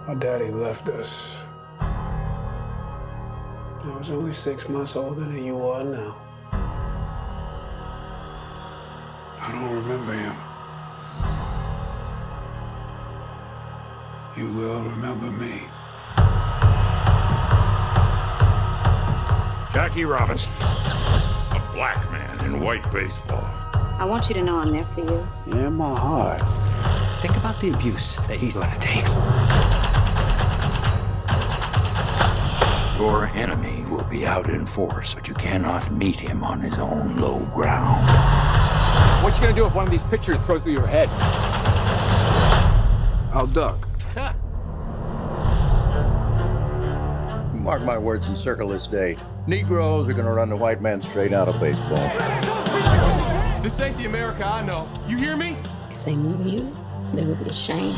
My daddy left us. I was only 6 months older than you are now. I don't remember him. You will remember me. Jackie Robinson, a black man in white baseball. I want you to know I'm there for you. In my heart. Think about the abuse that he's gonna take. Your enemy will be out in force, but you cannot meet him on his own low ground. What you gonna do if one of these pictures throws through your head? I'll duck. Mark my words and circle this date. Negroes are gonna run the white man straight out of baseball. This ain't the America I know. You hear me? If they knew you, they would be ashamed.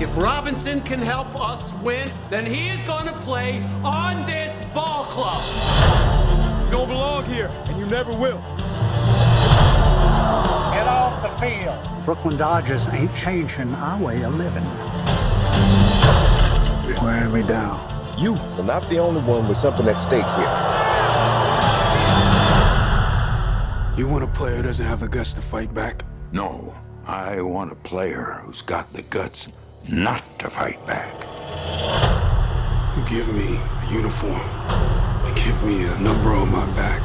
If Robinson can help us win, then he is going to play on this ball club. You don't belong here, and you never will. Get off the field. Brooklyn Dodgers ain't changing our way of living. You're wearing me down. You are not the only one with something at stake here. You want a player who doesn't have the guts to fight back? No, I want a player who's got the guts not to fight back. You give me a uniform. You give me a number on my back.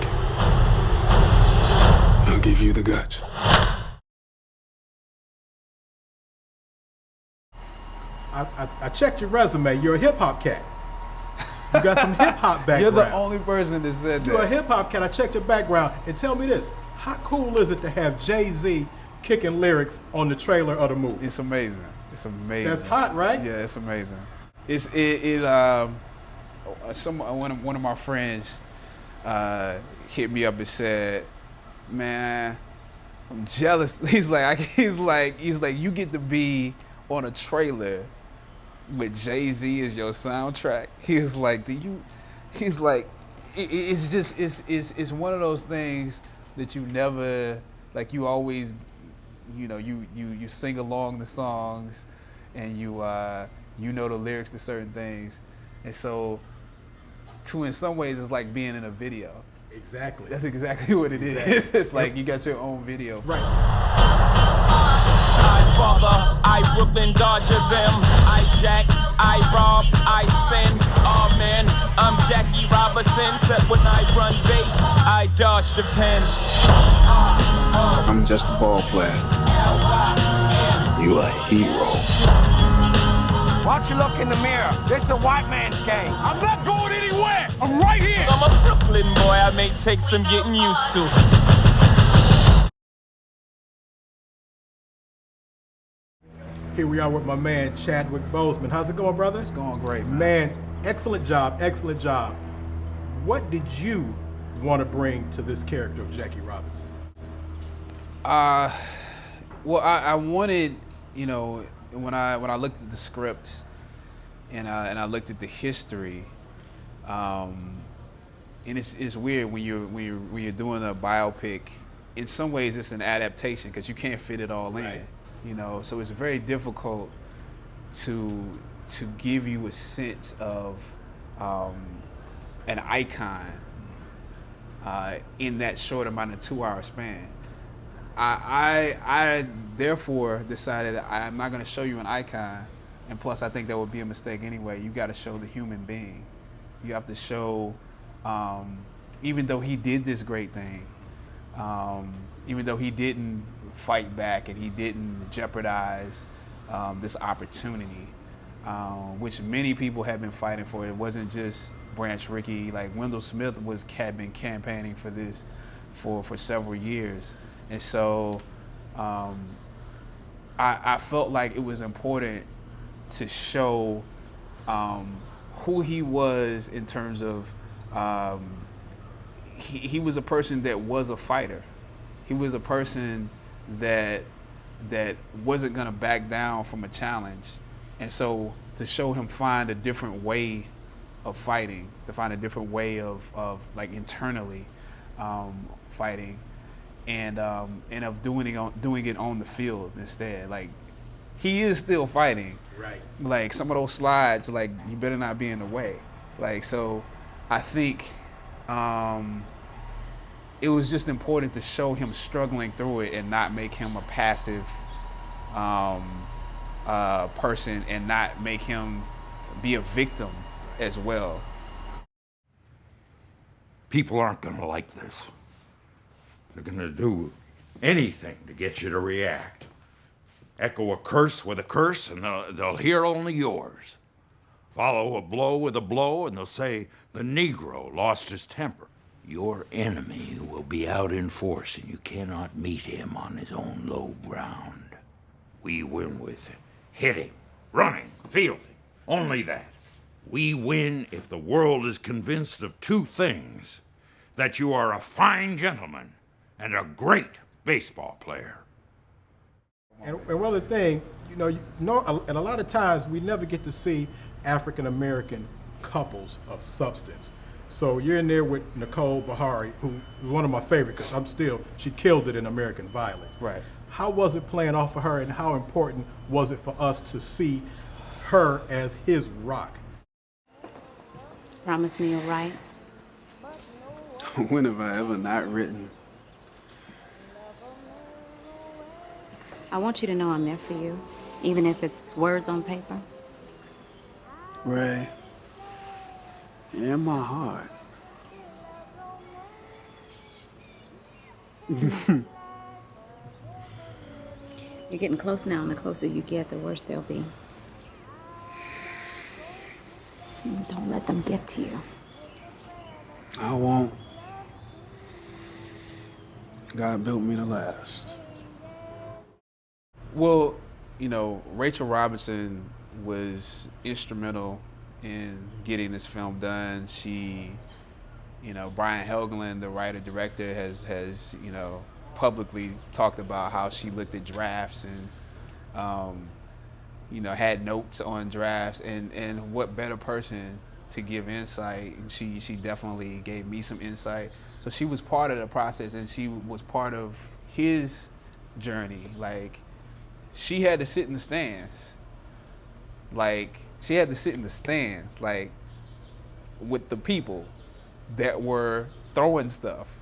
I'll give you the guts. I checked your resume. You're a hip-hop cat. You got some hip-hop background. You're the only person that said that. You're a hip-hop cat. I checked your background. And tell me this. How cool is it to have Jay-Z kicking lyrics on the trailer of the movie? It's amazing. It's amazing. That's hot, right? Yeah, it's amazing. One of my friends hit me up and said, "Man, I'm jealous." He's like, you get to be on a trailer with Jay-Z as your soundtrack. He's like, it's one of those things that you never, like, you always, you sing along the songs, and you know the lyrics to certain things, and so, in some ways, it's like being in a video. Exactly. That's exactly what it is. It's like you got your own video. Right. I father, I Brooklyn Dodger them. I jack, I rob, I sin. Oh man, I'm Jackie Robinson. Except when I run base, I dodge the pen. I'm just a ball player. You a hero. Why don't you look in the mirror? This is a white man's game. I'm not going anywhere. I'm right here. I'm a Brooklyn boy, I may take some getting used to. Here we are with my man, Chadwick Boseman. How's it going, brother? It's going great, man. Man, excellent job, excellent job. What did you want to bring to this character of Jackie Robinson? Well, I wanted, when I looked at the script and I looked at the history, and it's weird when you're doing a biopic. In some ways, it's an adaptation because you can't fit it all in, So it's very difficult to give you a sense of an icon in that short amount of 2-hour span. I therefore decided that I'm not going to show you an icon, and plus I think that would be a mistake anyway. You got to show the human being. You have to show, even though he did this great thing, even though he didn't fight back and he didn't jeopardize this opportunity, which many people have been fighting for. It wasn't just Branch Rickey. Like Wendell Smith had been campaigning for this for several years. And so I felt like it was important to show who he was in terms of he was a person that was a fighter. He was a person that wasn't gonna back down from a challenge. And so to show him find a different way of fighting, to find a different way of like internally fighting, and of doing it on the field instead. Like he is still fighting. Right. Like some of those slides, like you better not be in the way. Like so, I think it was just important to show him struggling through it and not make him a passive person and not make him be a victim as well. People aren't gonna like this. They're gonna do anything to get you to react. Echo a curse with a curse, and they'll hear only yours. Follow a blow with a blow, and they'll say the Negro lost his temper. Your enemy will be out in force, and you cannot meet him on his own low ground. We win with hitting, running, fielding, only that. We win if the world is convinced of two things: that you are a fine gentleman and a great baseball player. And one other thing, and a lot of times we never get to see African-American couples of substance. So you're in there with Nicole Bahari, who is one of my favorites, because she killed it in American Violet. Right. How was it playing off of her, and how important was it for us to see her as his rock? Promise me you'll write. When have I ever not written? I want you to know I'm there for you, even if it's words on paper. Ray, you're in my heart. You're getting close now, and the closer you get, the worse they'll be. Don't let them get to you. I won't. God built me to last. Well, Rachel Robinson was instrumental in getting this film done. She, Brian Helgeland, the writer-director, has publicly talked about how she looked at drafts and, had notes on drafts, and what better person to give insight. And she definitely gave me some insight. So she was part of the process, and she was part of his journey. Like, she had to sit in the stands. Like, with the people that were throwing stuff,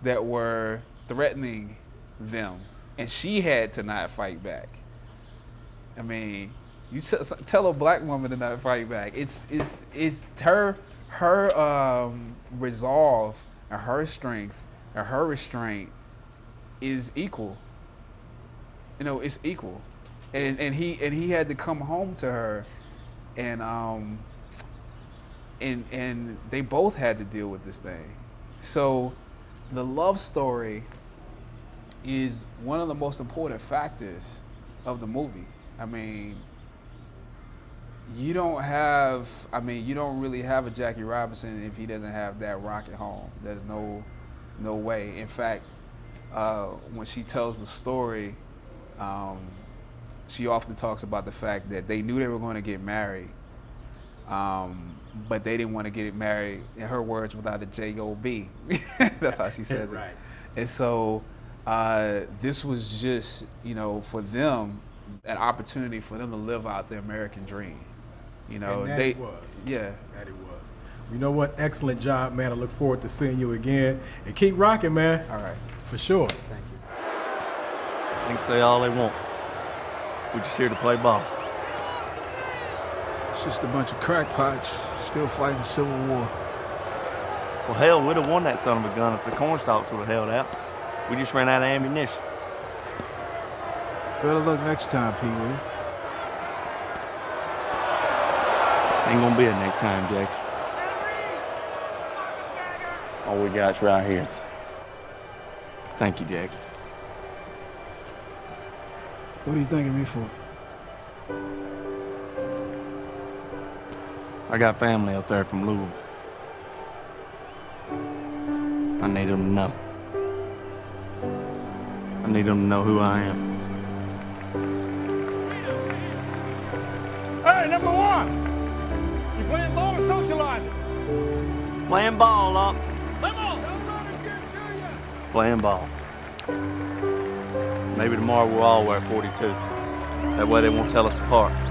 that were threatening them, and she had to not fight back. I mean, you tell a black woman to not fight back. It's her resolve and her strength and her restraint is equal. It's equal, and he had to come home to her, and they both had to deal with this thing. So the love story is one of the most important factors of the movie. I mean, you don't really have a Jackie Robinson if he doesn't have that rock at home. There's no way. In fact, when she tells the story, she often talks about the fact that they knew they were going to get married, but they didn't want to get married, in her words, without a J-O-B. That's how she says it. And so this was just, for them, an opportunity for them to live out their American dream. And that it was. Yeah. That it was. You know what? Excellent job, man. I look forward to seeing you again. And keep rocking, man. All right. For sure. Thank you. They can say all they want. We're just here to play ball. It's just a bunch of crackpots still fighting the Civil War. Well, hell, we'd have won that son of a gun if the cornstalks would have held out. We just ran out of ammunition. Better luck next time, Pee-wee. Ain't gonna be a next time, Jake. All we got's right here. Thank you, Jake. What are you thanking me for? I got family up there from Louisville. I need them to know. I need them to know who I am. Hey, number one! You playing ball or socializing? Playing ball, Up. Come on! Don't let us get to you! Playing ball. Maybe tomorrow we'll all wear 42. That way they won't tell us apart.